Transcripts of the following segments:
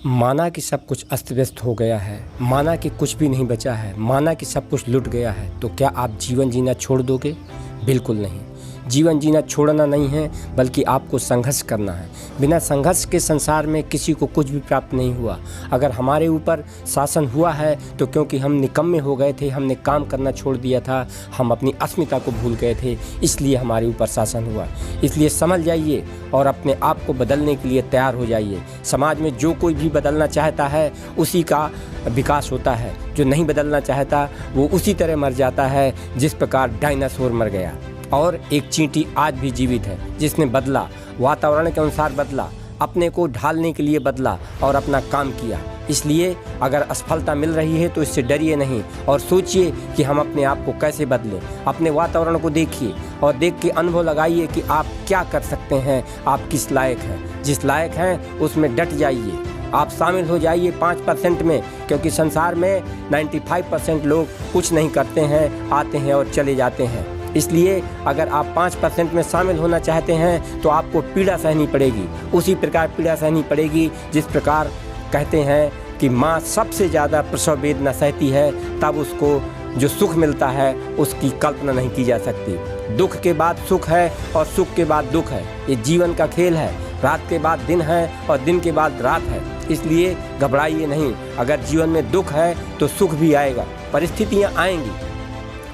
माना कि सब कुछ अस्त व्यस्त हो गया है, माना कि कुछ भी नहीं बचा है, माना कि सब कुछ लुट गया है, तो क्या आप जीवन जीना छोड़ दोगे? बिल्कुल नहीं। जीवन जीना छोड़ना नहीं है, बल्कि आपको संघर्ष करना है। बिना संघर्ष के संसार में किसी को कुछ भी प्राप्त नहीं हुआ। अगर हमारे ऊपर शासन हुआ है तो क्योंकि हम निकम्मे हो गए थे, हमने काम करना छोड़ दिया था, हम अपनी अस्मिता को भूल गए थे, इसलिए हमारे ऊपर शासन हुआ। इसलिए समझ जाइए और अपने आप को बदलने के लिए तैयार हो जाइए। समाज में जो कोई भी बदलना चाहता है उसी का विकास होता है, जो नहीं बदलना चाहता वो उसी तरह मर जाता है जिस प्रकार डायनासोर मर गया। और एक चींटी आज भी जीवित है, जिसने बदला, वातावरण के अनुसार बदला, अपने को ढालने के लिए बदला और अपना काम किया। इसलिए अगर असफलता मिल रही है तो इससे डरिए नहीं और सोचिए कि हम अपने आप को कैसे बदलें। अपने वातावरण को देखिए और देख के अनुभव लगाइए कि आप क्या कर सकते हैं, आप किस लायक हैं। जिस लायक हैं उसमें डट जाइए, आप शामिल हो जाइए 5% में, क्योंकि संसार में 95% लोग कुछ नहीं करते हैं, आते हैं और चले जाते हैं। इसलिए अगर आप 5% में शामिल होना चाहते हैं तो आपको पीड़ा सहनी पड़ेगी, उसी प्रकार पीड़ा सहनी पड़ेगी जिस प्रकार कहते हैं कि माँ सबसे ज़्यादा प्रसव वेदना सहती है, तब उसको जो सुख मिलता है उसकी कल्पना नहीं की जा सकती। दुख के बाद सुख है और सुख के बाद दुख है, ये जीवन का खेल है। रात के बाद दिन है और दिन के बाद रात है, इसलिए घबराइए नहीं। अगर जीवन में दुख है तो सुख भी आएगा, परिस्थितियाँ आएंगी,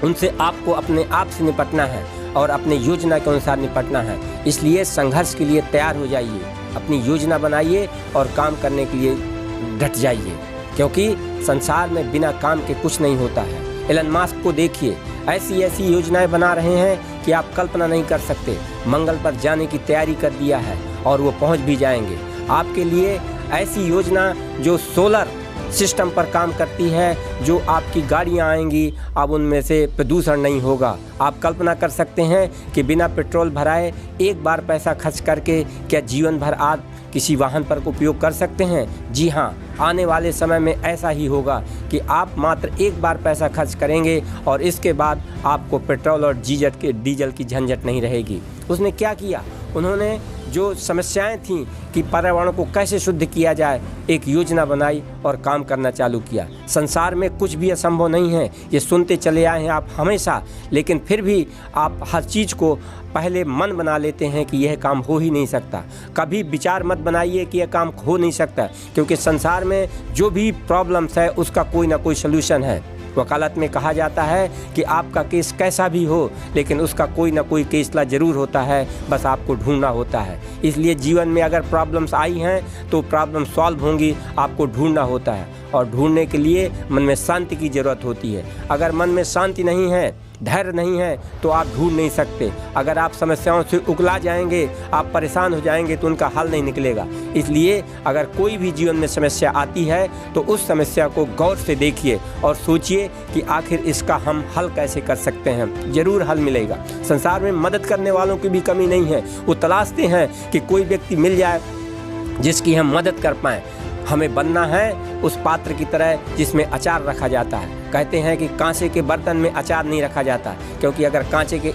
उनसे आपको अपने आप से निपटना है और अपने योजना के अनुसार निपटना है। इसलिए संघर्ष के लिए तैयार हो जाइए, अपनी योजना बनाइए और काम करने के लिए डट जाइए, क्योंकि संसार में बिना काम के कुछ नहीं होता है। एलन मस्क को देखिए, ऐसी ऐसी योजनाएं बना रहे हैं कि आप कल्पना नहीं कर सकते। मंगल पर जाने की तैयारी कर दिया है और वो पहुंच भी जाएंगे। आपके लिए ऐसी योजना जो सोलर सिस्टम पर काम करती है, जो आपकी गाड़ियां आएंगी, अब उनमें से प्रदूषण नहीं होगा। आप कल्पना कर सकते हैं कि बिना पेट्रोल भराए एक बार पैसा खर्च करके क्या जीवन भर आप किसी वाहन पर उपयोग कर सकते हैं? जी हाँ, आने वाले समय में ऐसा ही होगा कि आप मात्र एक बार पैसा खर्च करेंगे और इसके बाद आपको पेट्रोल और डीजल की झंझट नहीं रहेगी। उसने क्या किया? उन्होंने जो समस्याएं थीं कि पर्यावरण को कैसे शुद्ध किया जाए, एक योजना बनाई और काम करना चालू किया। संसार में कुछ भी असंभव नहीं है, ये सुनते चले आए हैं आप हमेशा, लेकिन फिर भी आप हर चीज़ को पहले मन बना लेते हैं कि यह काम हो ही नहीं सकता। कभी विचार मत बनाइए कि यह काम हो नहीं सकता, क्योंकि संसार में जो भी प्रॉब्लम्स है उसका कोई ना कोई सलूशन है। वकालत में कहा जाता है कि आपका केस कैसा भी हो, लेकिन उसका कोई ना कोई केसला ज़रूर होता है, बस आपको ढूंढना होता है। इसलिए जीवन में अगर प्रॉब्लम्स आई हैं तो प्रॉब्लम सॉल्व होंगी, आपको ढूंढना होता है और ढूंढने के लिए मन में शांति की ज़रूरत होती है। अगर मन में शांति नहीं है, धैर्य नहीं है, तो आप ढूंढ नहीं सकते। अगर आप समस्याओं से उकला जाएंगे, आप परेशान हो जाएंगे, तो उनका हल नहीं निकलेगा। इसलिए अगर कोई भी जीवन में समस्या आती है तो उस समस्या को गौर से देखिए और सोचिए कि आखिर इसका हम हल कैसे कर सकते हैं। ज़रूर हल मिलेगा। संसार में मदद करने वालों की भी कमी नहीं है। वो तलाशते हैं कि कोई व्यक्ति मिल जाए जिसकी हम मदद कर पाएँ। हमें बनना है उस पात्र की तरह जिसमें अचार रखा जाता है। कहते हैं कि कांसे के बर्तन में अचार नहीं रखा जाता, क्योंकि अगर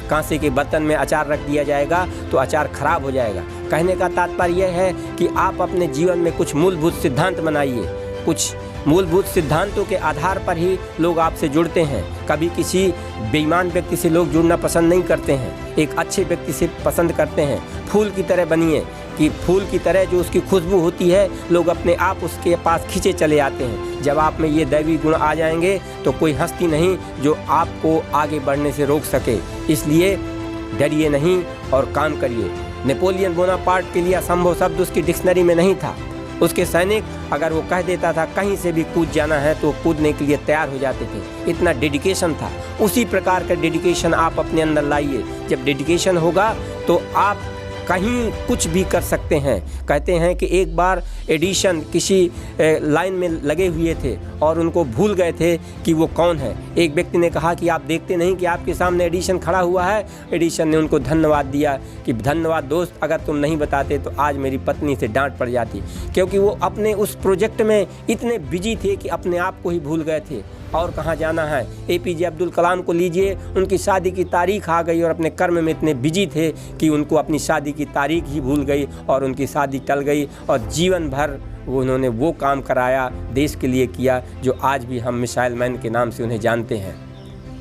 कांसे के बर्तन में अचार रख दिया जाएगा तो अचार खराब हो जाएगा। कहने का तात्पर्य यह है कि आप अपने जीवन में कुछ मूलभूत सिद्धांत बनाइए। कुछ मूलभूत सिद्धांतों के आधार पर ही लोग आपसे जुड़ते हैं। कभी किसी बेईमान व्यक्ति से लोग जुड़ना पसंद नहीं करते हैं, एक अच्छे व्यक्ति से पसंद करते हैं। फूल की तरह बनिए कि फूल की तरह जो उसकी खुशबू होती है, लोग अपने आप उसके पास खींचे चले आते हैं। जब आप में ये दैवी गुण आ जाएंगे तो कोई हस्ती नहीं जो आपको आगे बढ़ने से रोक सके। इसलिए डरिए नहीं और काम करिए। नेपोलियन बोनापार्ट के लिए असंभव शब्द उसकी डिक्शनरी में नहीं था। उसके सैनिक अगर वो कह देता था कहीं से भी कूद जाना है तो कूदने के लिए तैयार हो जाते थे। इतना डेडिकेशन था। उसी प्रकार का डेडिकेशन आप अपने अंदर लाइए। जब डेडिकेशन होगा तो आप कहीं कुछ भी कर सकते हैं। कहते हैं कि एक बार एडिशन किसी लाइन में लगे हुए थे और उनको भूल गए थे कि वो कौन है। एक व्यक्ति ने कहा कि आप देखते नहीं कि आपके सामने एडिशन खड़ा हुआ है। एडिशन ने उनको धन्यवाद दिया कि धन्यवाद दोस्त, अगर तुम नहीं बताते तो आज मेरी पत्नी से डांट पड़ जाती, क्योंकि वो अपने उस प्रोजेक्ट में इतने बिजी थे कि अपने आप को ही भूल गए थे और कहाँ जाना है। APJ अब्दुल कलाम को लीजिए, उनकी शादी की तारीख आ गई और अपने कर्म में इतने बिजी थे कि उनको अपनी शादी की तारीख ही भूल गई और उनकी शादी टल गई और जीवन भर उन्होंने वो काम कराया, देश के लिए किया, जो आज भी हम मिसाइल मैन के नाम से उन्हें जानते हैं।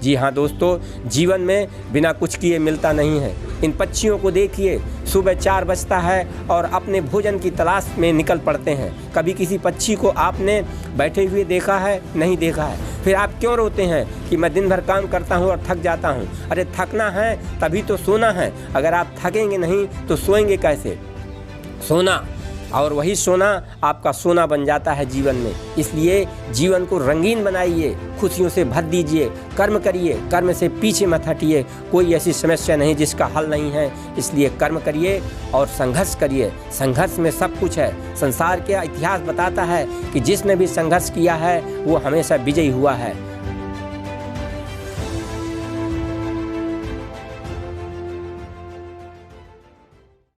जी हाँ दोस्तों, जीवन में बिना कुछ किए मिलता नहीं है। इन पक्षियों को देखिए, सुबह 4 बजता है और अपने भोजन की तलाश में निकल पड़ते हैं। कभी किसी पक्षी को आपने बैठे हुए देखा है? नहीं देखा है। फिर आप क्यों रोते हैं कि मैं दिन भर काम करता हूँ और थक जाता हूँ? अरे थकना है तभी तो सोना है। अगर आप थकेंगे नहीं तो सोएंगे कैसे? सोना, और वही सोना आपका सोना बन जाता है जीवन में। इसलिए जीवन को रंगीन बनाइए, खुशियों से भर दीजिए, कर्म करिए, कर्म से पीछे मत हटिए। कोई ऐसी समस्या नहीं जिसका हल नहीं है, इसलिए कर्म करिए और संघर्ष करिए। संघर्ष में सब कुछ है। संसार का इतिहास बताता है कि जिसने भी संघर्ष किया है वो हमेशा विजयी हुआ है।